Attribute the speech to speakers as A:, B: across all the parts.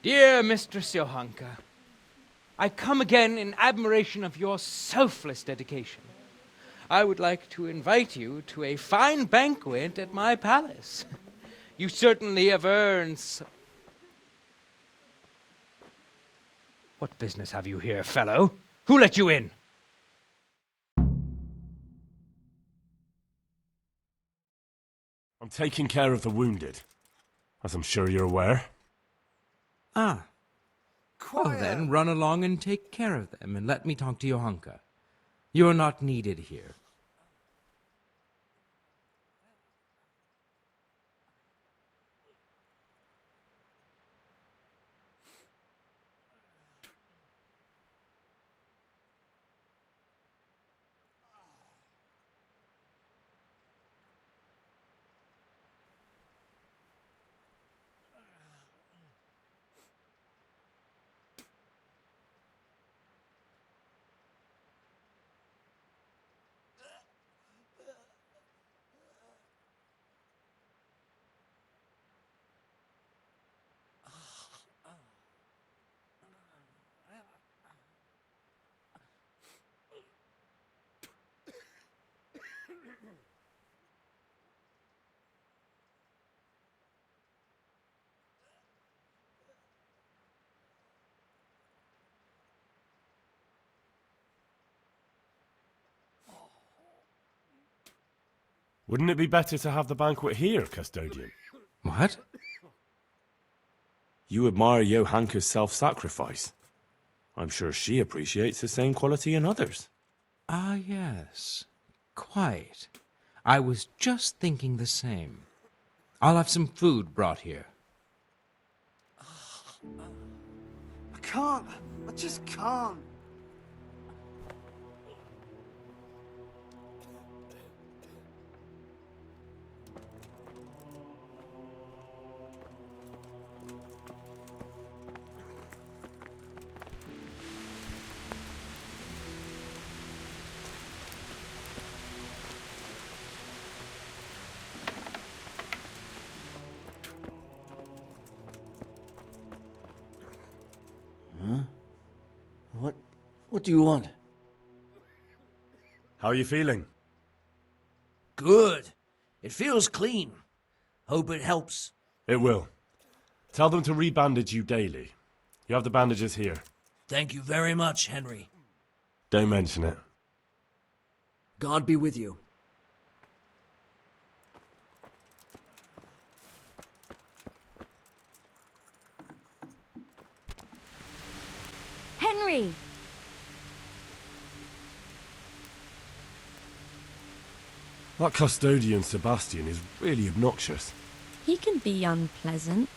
A: Dear Mistress Johanka, I come again in admiration of your selfless dedication. I would like to invite you to a fine banquet at my palace. You certainly have earned What business have you here, fellow? Who let you in?
B: I'm taking care of the wounded, as I'm sure you're aware.
C: Ah. Well then, run along and take care of them, and let me talk to Johanka. You're not needed here.
B: Wouldn't it be better to have the banquet here, custodian?
C: What?
D: You admire Johanka's self-sacrifice. I'm sure she appreciates the same quality in others.
C: Ah, yes. Quite. I was just thinking the same. I'll have some food brought here.
E: I can't. I just can't. What do you want?
B: How are you feeling?
F: Good. It feels clean. Hope it helps.
B: It will. Tell them to rebandage you daily. You have the bandages here.
F: Thank you very much, Henry.
B: Don't mention it.
E: God be with you.
G: Henry!
B: That custodian Sebastian is really obnoxious.
G: He can be unpleasant,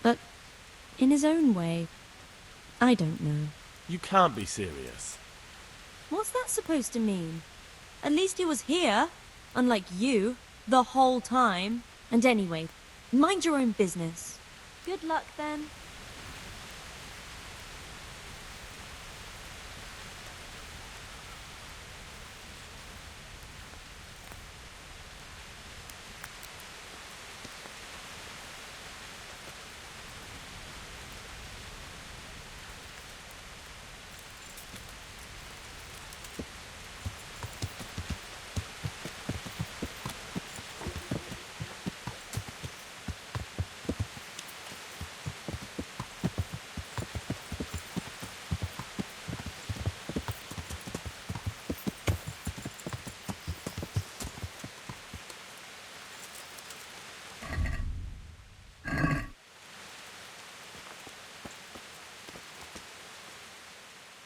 G: but in his own way. I don't know.
B: You can't be serious.
G: What's that supposed to mean? At least he was here, unlike you, the whole time. And anyway, mind your own business. Good luck then.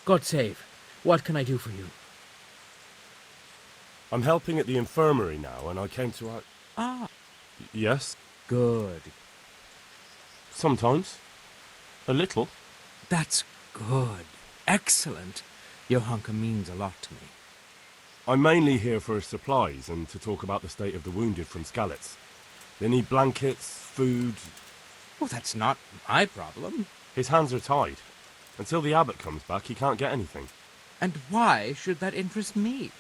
A: God save. What can I do for you?
B: I'm helping at the infirmary now, and I came to...
C: Ah,
B: Yes?
C: good.
B: Sometimes. A little.
C: That's good. Excellent. Johanka means a lot to me.
B: I'm mainly here for supplies and to talk about the state of the wounded from Skalitz. They need blankets, food...
C: Well, that's not my problem.
B: His hands are tied. Until the abbot comes back, he can't get anything.
C: And why should that interest me?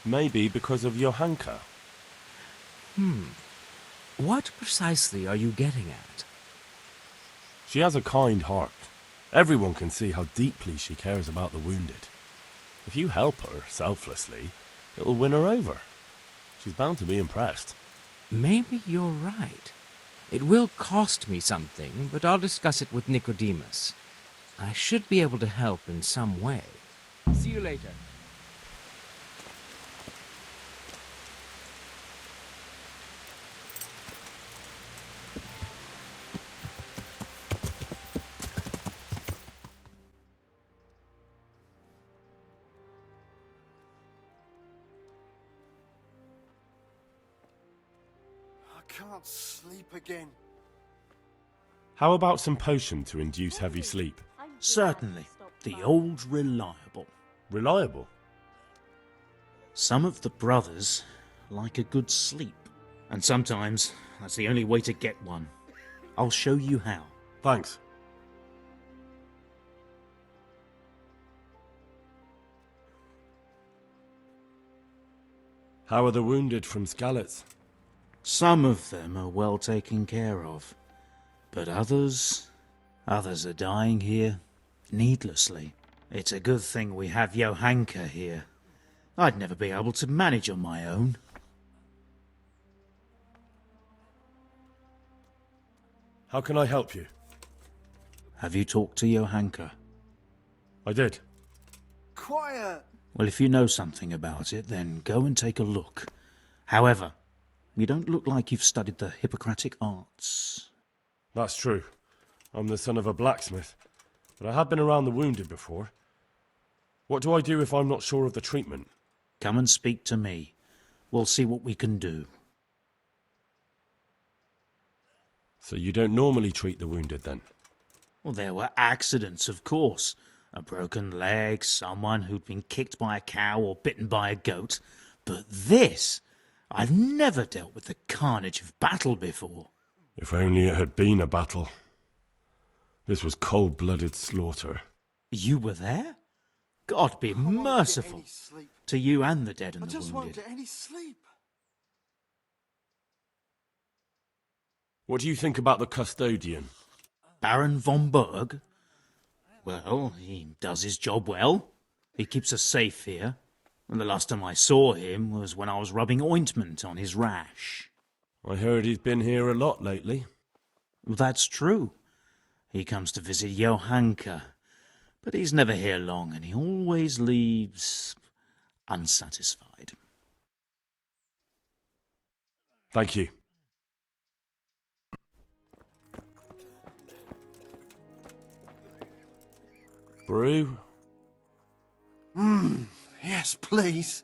B: Maybe because of Johanka.
C: What precisely are you getting at?
B: She has a kind heart. Everyone can see how deeply she cares about the wounded. If you help her selflessly, it'll win her over. She's bound to be impressed.
C: Maybe you're right. It will cost me something, but I'll discuss it with Nicodemus. I should be able to help in some way.
A: See you later.
E: I can't sleep again.
B: How about some potion to induce heavy sleep?
F: Certainly. The old reliable.
B: Reliable?
F: Some of the brothers like a good sleep. And sometimes that's the only way to get one. I'll show you how.
B: Thanks. How are the wounded from Skalitz?
F: Some of them are well taken care of. But others are dying here needlessly. It's a good thing we have Johanka here. I'd never be able to manage on my own.
B: How can I help you?
F: Have you talked to Johanka?
B: I did.
E: Quiet!
F: Well, if you know something about it, then go and take a look. However, you don't look like you've studied the Hippocratic arts.
B: That's true. I'm the son of a blacksmith, but I have been around the wounded before. What do I do if I'm not sure of the treatment?
F: Come and speak to me. We'll see what we can do.
B: So you don't normally treat the wounded then?
F: Well, there were accidents, of course. A broken leg, someone who'd been kicked by a cow or bitten by a goat. But this, I've never dealt with the carnage of battle before.
B: If only it had been a battle. This was cold-blooded slaughter.
F: You were there? God be merciful
E: Any sleep.
F: to you and the dead and
E: I
F: the
E: just won't
F: wounded.
E: get any sleep.
B: What do you think about the custodian?
F: Baron von Berg? Well, he does his job well. He keeps us safe here. And the last time I saw him was when I was rubbing ointment on his rash.
B: I heard he's been here a lot lately.
F: That's true. He comes to visit Johanka. But he's never here long, and he always leaves unsatisfied.
B: Thank you. Brew?
E: Yes, please.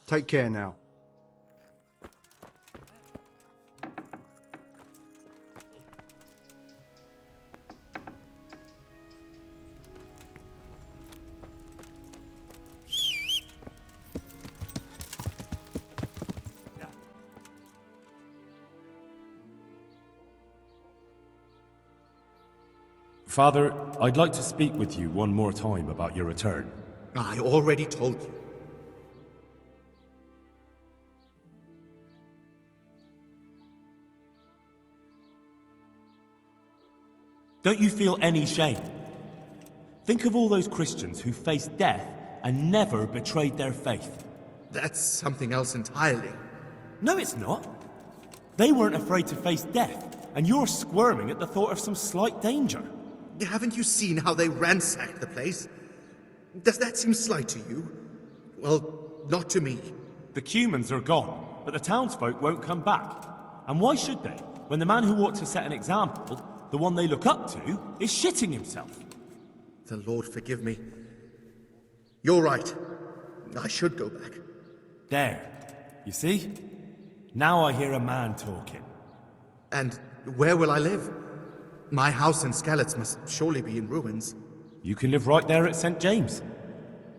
E: Take care now.
B: Father, I'd like to speak with you one more time about your return.
H: I already told you.
D: Don't you feel any shame? Think of all those Christians who faced death and never betrayed their faith.
H: That's something else entirely.
D: No, it's not. They weren't afraid to face death, and you're squirming at the thought of some slight danger.
H: Haven't you seen how they ransacked the place? Does that seem slight to you? Well, not to me.
D: The Cumans are gone, but the townsfolk won't come back. And why should they, when the man who ought to set an example, the one they look up to, is shitting himself?
H: The Lord forgive me. You're right. I should go back.
D: There. You see? Now I hear a man talking.
H: And where will I live? My house in Skalitz must surely be in ruins.
D: You can live right there at St. James.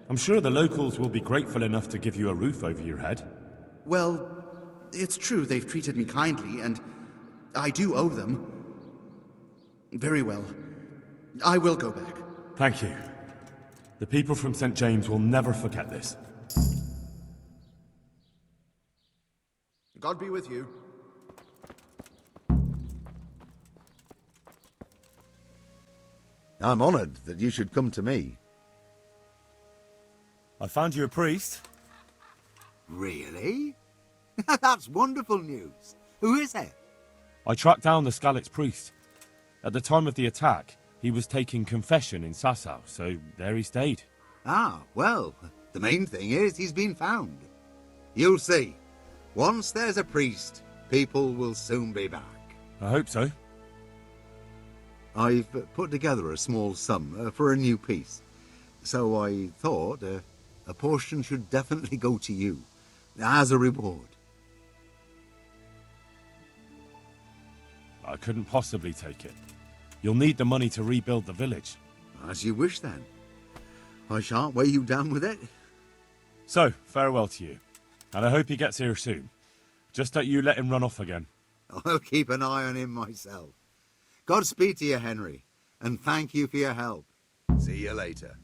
D: I'm sure the locals will be grateful enough to give you a roof over your head.
H: Well, it's true they've treated me kindly, and I do owe them. Very well. I will go back.
B: Thank you. The people from St. James will never forget this.
H: God be with you.
I: I'm honored that you should come to me.
D: I found you a priest.
E: Really? That's wonderful news. Who is it?
B: I tracked down the Skalitz priest. At the time of the attack, he was taking confession in Sasau, so there he stayed.
E: Ah, well, the main thing is he's been found. You'll see. Once there's a priest, people will soon be back.
B: I hope so.
E: I've put together a small sum for a new piece, so I thought a portion should definitely go to you, as a reward.
B: I couldn't possibly take it. You'll need the money to rebuild the village.
E: As you wish, then. I shan't weigh you down with it.
B: So, farewell to you. And I hope he gets here soon. Just don't you let him run off again.
E: I'll keep an eye on him myself. Godspeed to you, Henry, and thank you for your help.
I: See you later.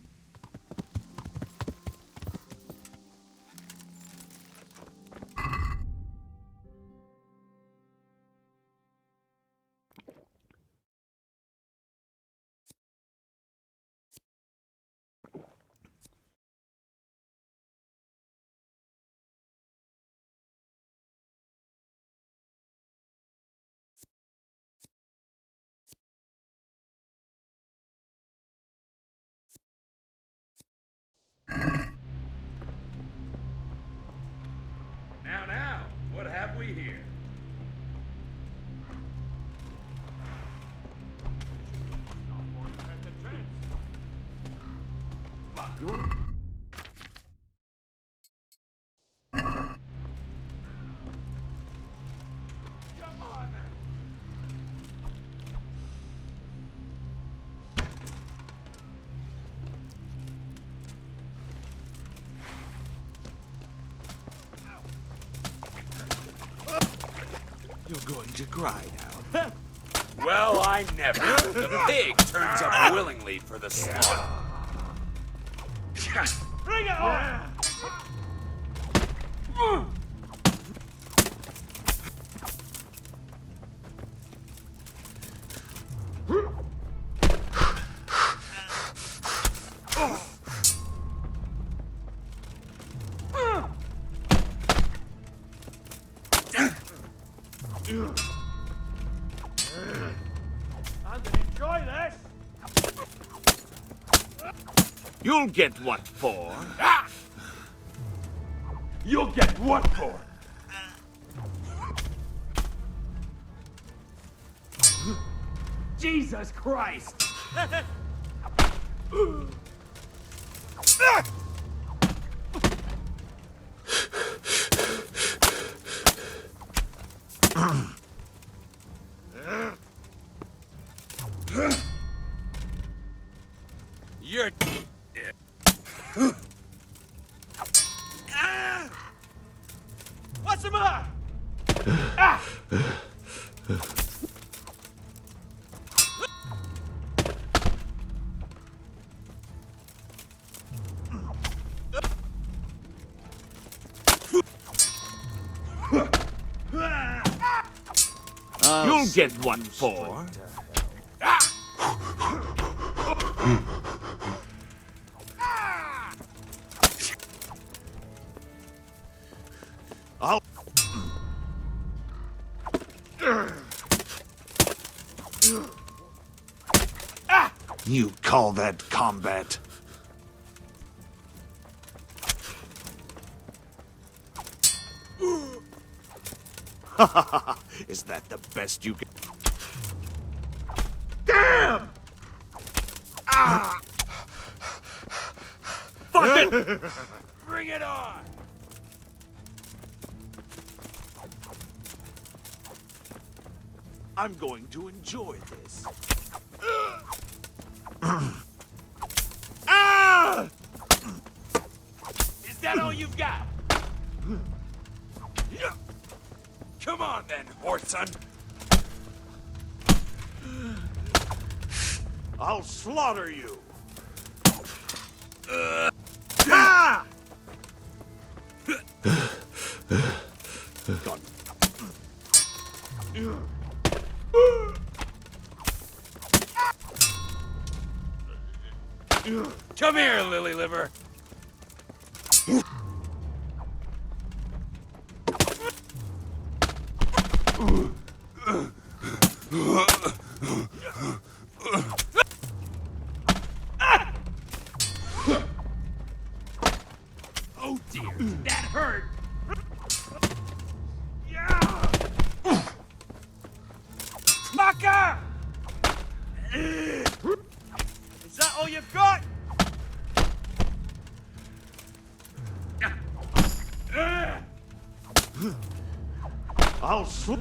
J: Now, what have we here?
E: You're going to cry now.
J: Well, I never. The pig turns up willingly for the slaughter. Bring it on! I'm gonna enjoy this. You'll get what for. Ah! You'll get what for. Jesus Christ! You're... What's the matter? Ah! You'll get what for. I'll... You call that combat? Is that the best you can... Damn! Ah! Fuck it! Bring it on! I'm going to enjoy this. Ah! Is that all you've got? Come on then, horse son. I'll slaughter you. Ah! Gone. Come here, lily liver. Oh dear, that hurt. Maka! Is that all you've got?
D: I'll slip.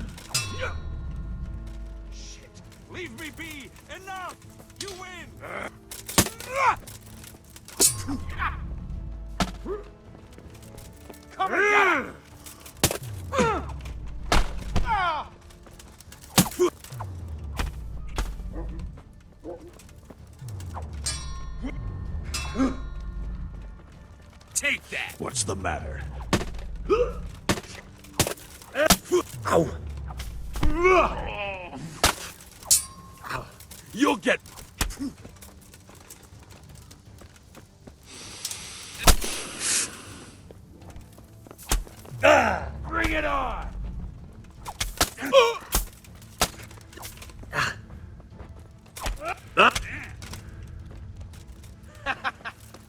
J: Shit! Leave me be! Enough! You win! Come and get him! Take that!
D: What's the matter?
J: Ow! You'll get... Bring it on!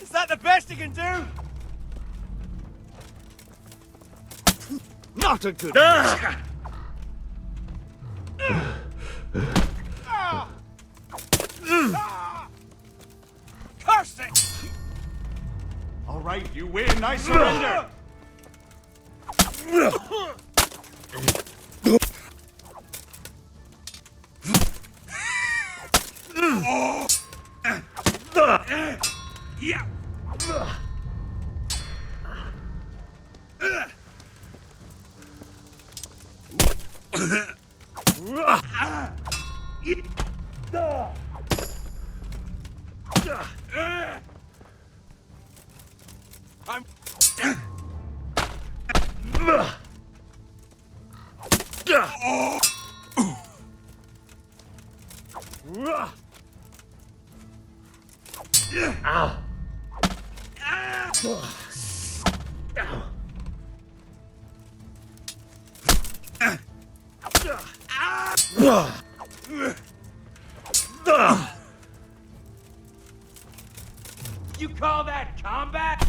J: Is that the best you can do?
D: Not a good.
J: Curse it!
D: All right, you win. I surrender.
J: Yeah! I'm... You call that combat?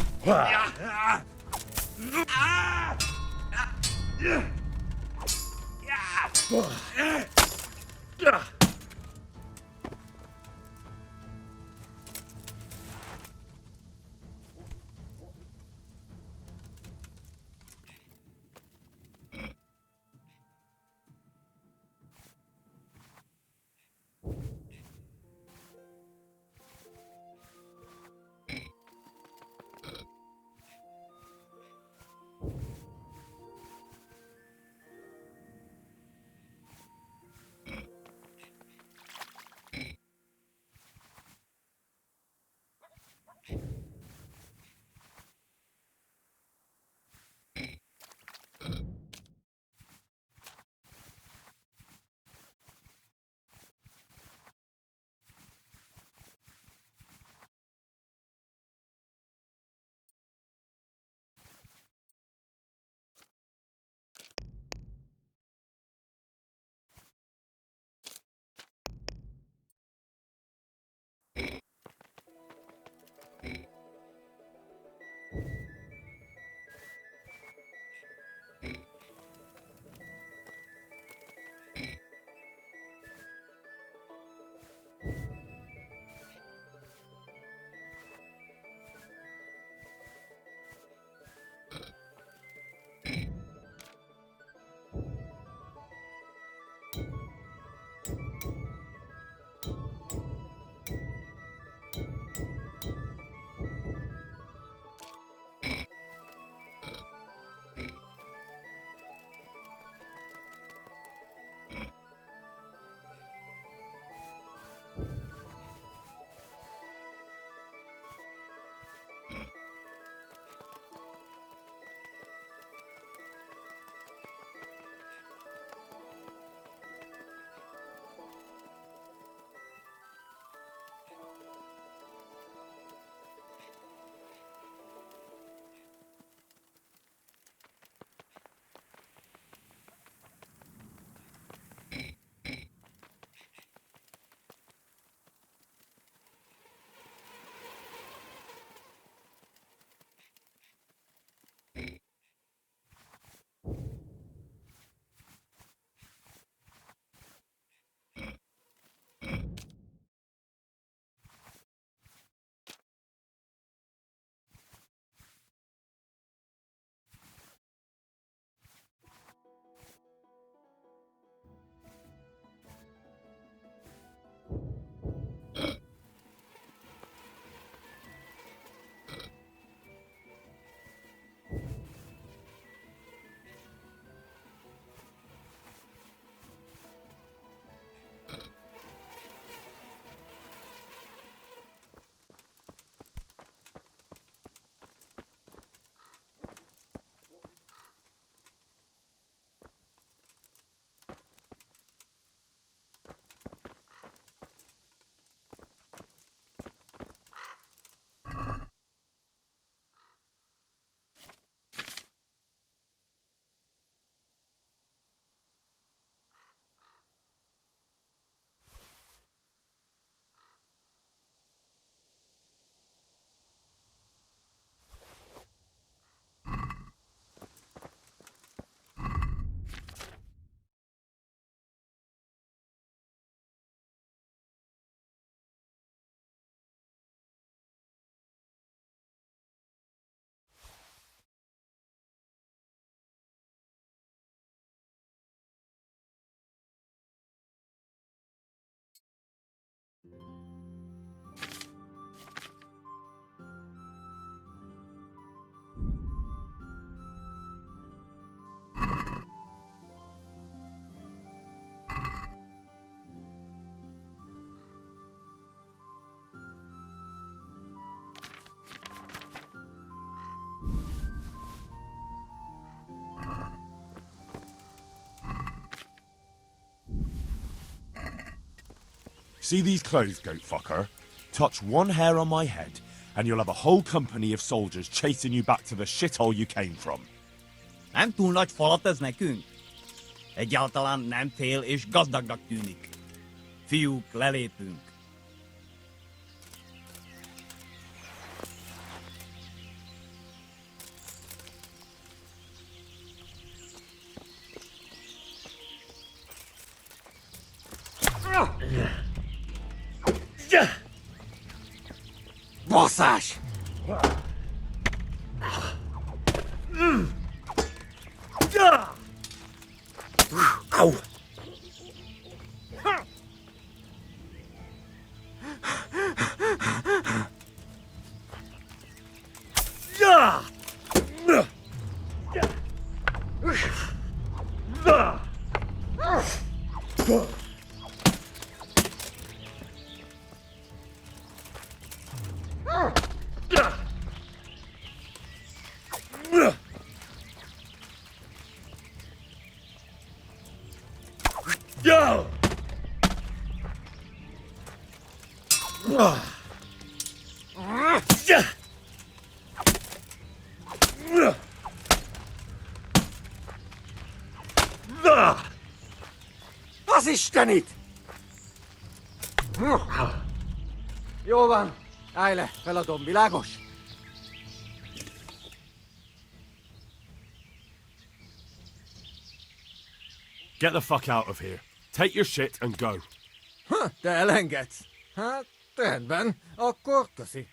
D: See these clothes, goat fucker? Touch one hair on my head, and you'll have a whole company of soldiers chasing you back to the shithole you came from.
K: Nem túl nagy falat ez nekünk? Egyáltalán nem fél és gazdagnak tűnik. Fiúk, lelépünk.
J: Basszás! Au! Az Istenit! Jó van, állj le, feladom, világos?
D: Get the fuck out of here. Take your shit and go.
K: Te elengedsz? Hát, rendben, akkor köszi.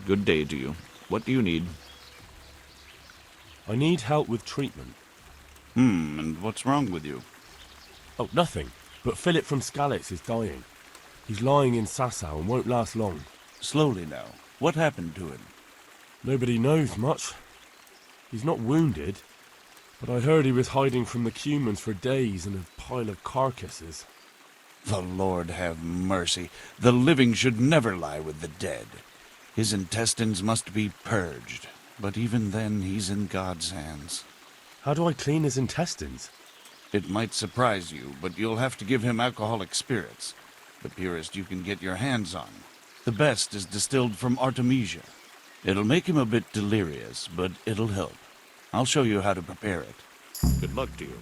L: Good day to you. What do you need?
B: I need help with treatment.
L: And what's wrong with you?
B: Oh, nothing. But Philip from Skalitz is dying. He's lying in Sasau and won't last long.
L: Slowly now. What happened to him?
B: Nobody knows much. He's not wounded, but I heard he was hiding from the Cumans for days in a pile of carcasses.
L: The Lord have mercy. The living should never lie with the dead. His intestines must be purged, but even then he's in God's hands.
B: How do I clean his intestines?
L: It might surprise you, but you'll have to give him alcoholic spirits. The purest you can get your hands on. The best is distilled from Artemisia. It'll make him a bit delirious, but it'll help. I'll show you how to prepare it. Good luck to you.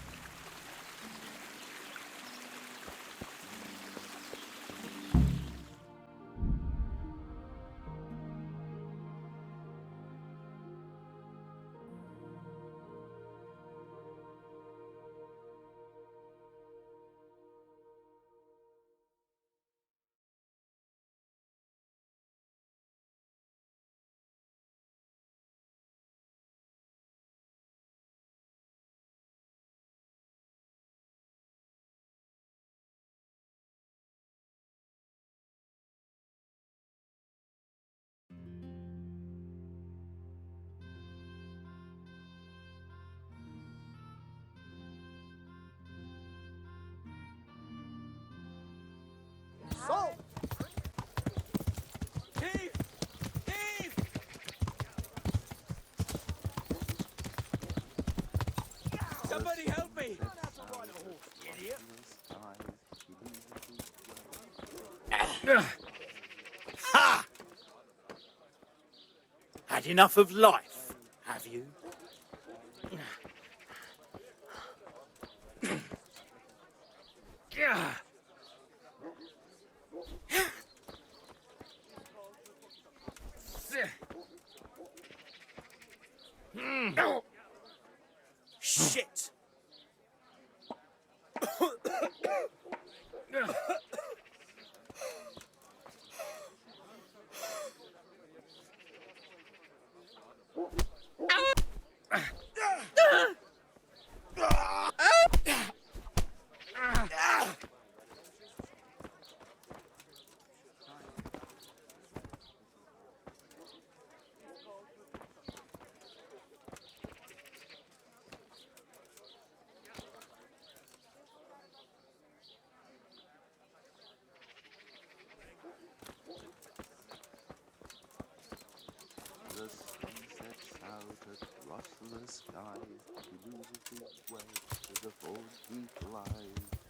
J: Somebody help me! Ha! Had enough of life, have you?
K: Shit!
M: The sun sets out across the sky. He loses his way as the falls deep lie.